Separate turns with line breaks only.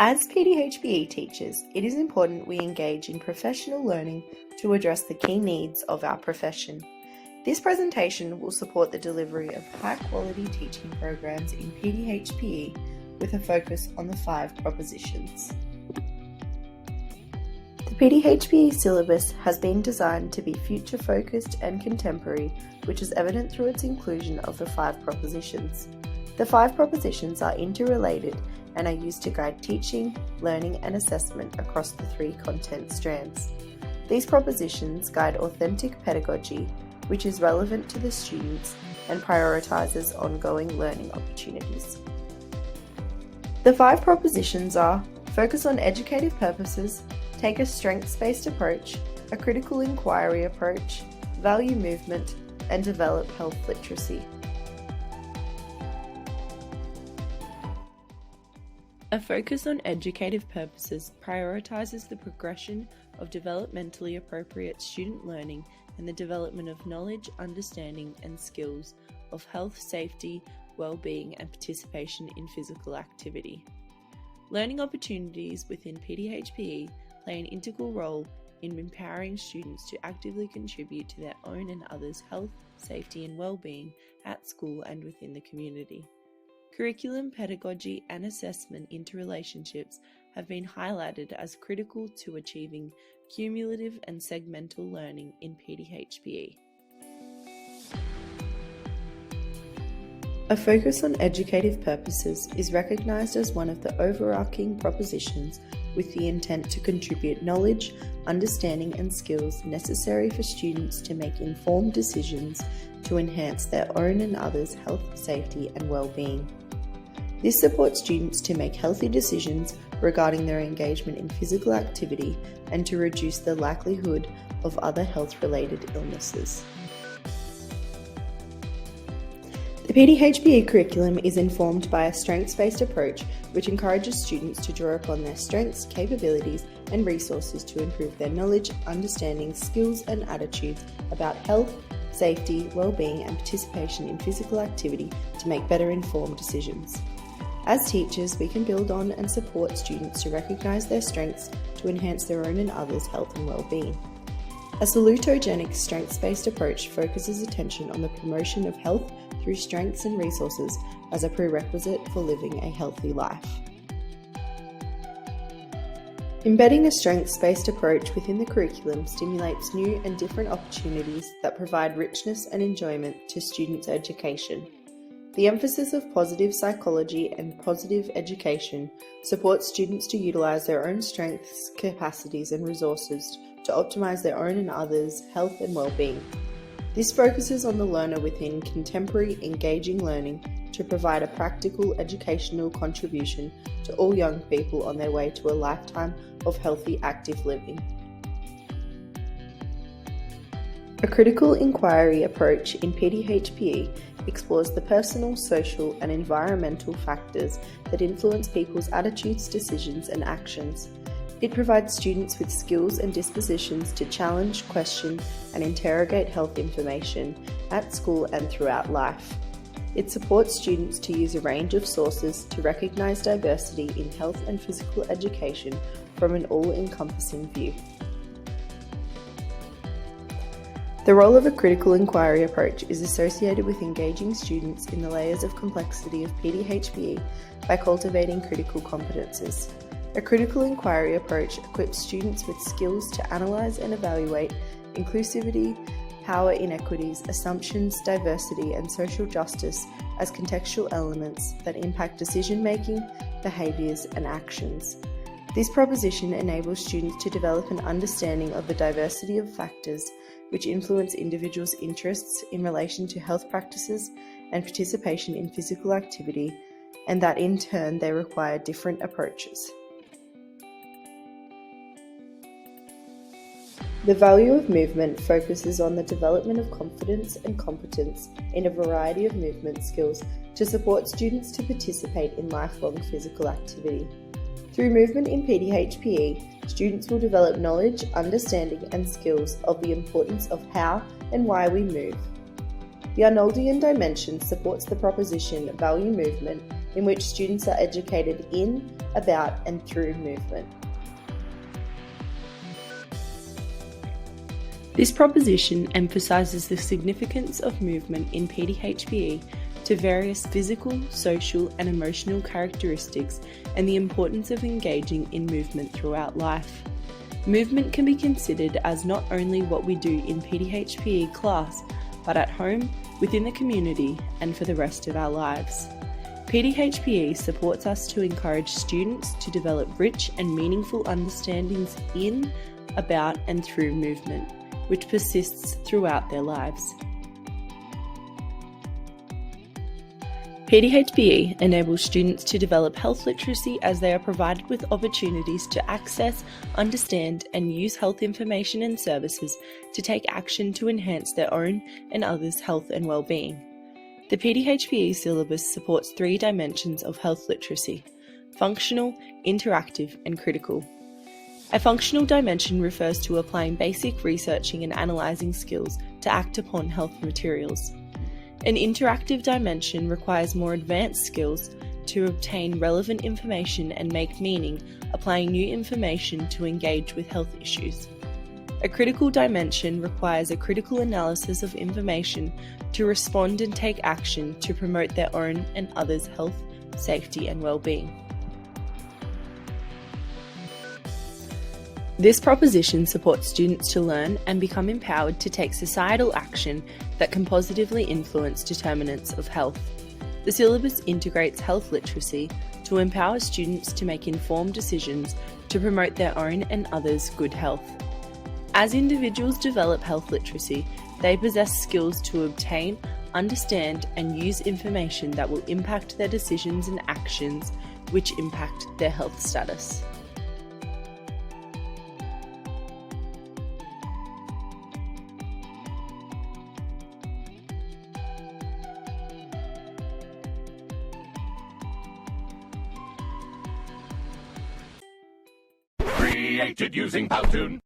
As PDHPE teachers, it is important we engage in professional learning to address the key needs of our profession. This presentation will support the delivery of high-quality teaching programs in PDHPE with a focus on the 5 propositions. The PDHPE syllabus has been designed to be future-focused and contemporary, which is evident through its inclusion of the 5 propositions. The 5 propositions are interrelated and are used to guide teaching, learning and assessment across the 3 content strands. These propositions guide authentic pedagogy, which is relevant to the students and prioritises ongoing learning opportunities. The 5 propositions are: focus on educative purposes, take a strengths-based approach, a critical inquiry approach, value movement, and develop health literacy. A focus on educative purposes prioritises the progression of developmentally appropriate student learning and the development of knowledge, understanding, and skills of health, safety, well-being, and participation in physical activity. Learning opportunities within PDHPE play an integral role in empowering students to actively contribute to their own and others' health, safety, and well-being at school and within the community. Curriculum, pedagogy, and assessment interrelationships have been highlighted as critical to achieving cumulative and segmental learning in PDHPE. A focus on educative purposes is recognised as one of the overarching propositions with the intent to contribute knowledge, understanding and skills necessary for students to make informed decisions to enhance their own and others' health, safety and well-being. This supports students to make healthy decisions regarding their engagement in physical activity and to reduce the likelihood of other health-related illnesses. The PDHPE curriculum is informed by a strengths-based approach which encourages students to draw upon their strengths, capabilities and resources to improve their knowledge, understanding, skills and attitudes about health, safety, well-being and participation in physical activity to make better informed decisions. As teachers, we can build on and support students to recognise their strengths to enhance their own and others' health and well-being. A salutogenic strengths-based approach focuses attention on the promotion of health through strengths and resources as a prerequisite for living a healthy life. Embedding a strengths-based approach within the curriculum stimulates new and different opportunities that provide richness and enjoyment to students' education. The emphasis of positive psychology and positive education supports students to utilise their own strengths, capacities and resources to optimise their own and others' health and well-being. This focuses on the learner within contemporary, engaging learning to provide a practical educational contribution to all young people on their way to a lifetime of healthy, active living. A critical inquiry approach in PDHPE explores the personal, social, and environmental factors that influence people's attitudes, decisions, and actions. It provides students with skills and dispositions to challenge, question, and interrogate health information at school and throughout life. It supports students to use a range of sources to recognise diversity in health and physical education from an all-encompassing view. The role of a critical inquiry approach is associated with engaging students in the layers of complexity of PDHPE by cultivating critical competences. A critical inquiry approach equips students with skills to analyse and evaluate inclusivity, power inequities, assumptions, diversity, and social justice as contextual elements that impact decision-making, behaviours, and actions. This proposition enables students to develop an understanding of the diversity of factors which influence individuals' interests in relation to health practices and participation in physical activity, and that in turn they require different approaches. The value of movement focuses on the development of confidence and competence in a variety of movement skills to support students to participate in lifelong physical activity. Through movement in PDHPE, students will develop knowledge, understanding and skills of the importance of how and why we move. The Arnoldian dimension supports the proposition value movement in which students are educated in, about, and through movement. This proposition emphasises the significance of movement in PDHPE to various physical, social, and emotional characteristics and the importance of engaging in movement throughout life. Movement can be considered as not only what we do in PDHPE class, but at home, within the community, and for the rest of our lives. PDHPE supports us to encourage students to develop rich and meaningful understandings in, about, and through movement, which persists throughout their lives. PDHPE enables students to develop health literacy as they are provided with opportunities to access, understand, and use health information and services to take action to enhance their own and others' health and well-being. The PDHPE syllabus supports 3 dimensions of health literacy: functional, interactive, and critical. A functional dimension refers to applying basic researching and analysing skills to act upon health materials. An interactive dimension requires more advanced skills to obtain relevant information and make meaning, applying new information to engage with health issues. A critical dimension requires a critical analysis of information to respond and take action to promote their own and others' health, safety, and well-being. This proposition supports students to learn and become empowered to take societal action that can positively influence determinants of health. The syllabus integrates health literacy to empower students to make informed decisions to promote their own and others' good health. As individuals develop health literacy, they possess skills to obtain, understand, and use information that will impact their decisions and actions, which impact their health status.
Created using Powtoon.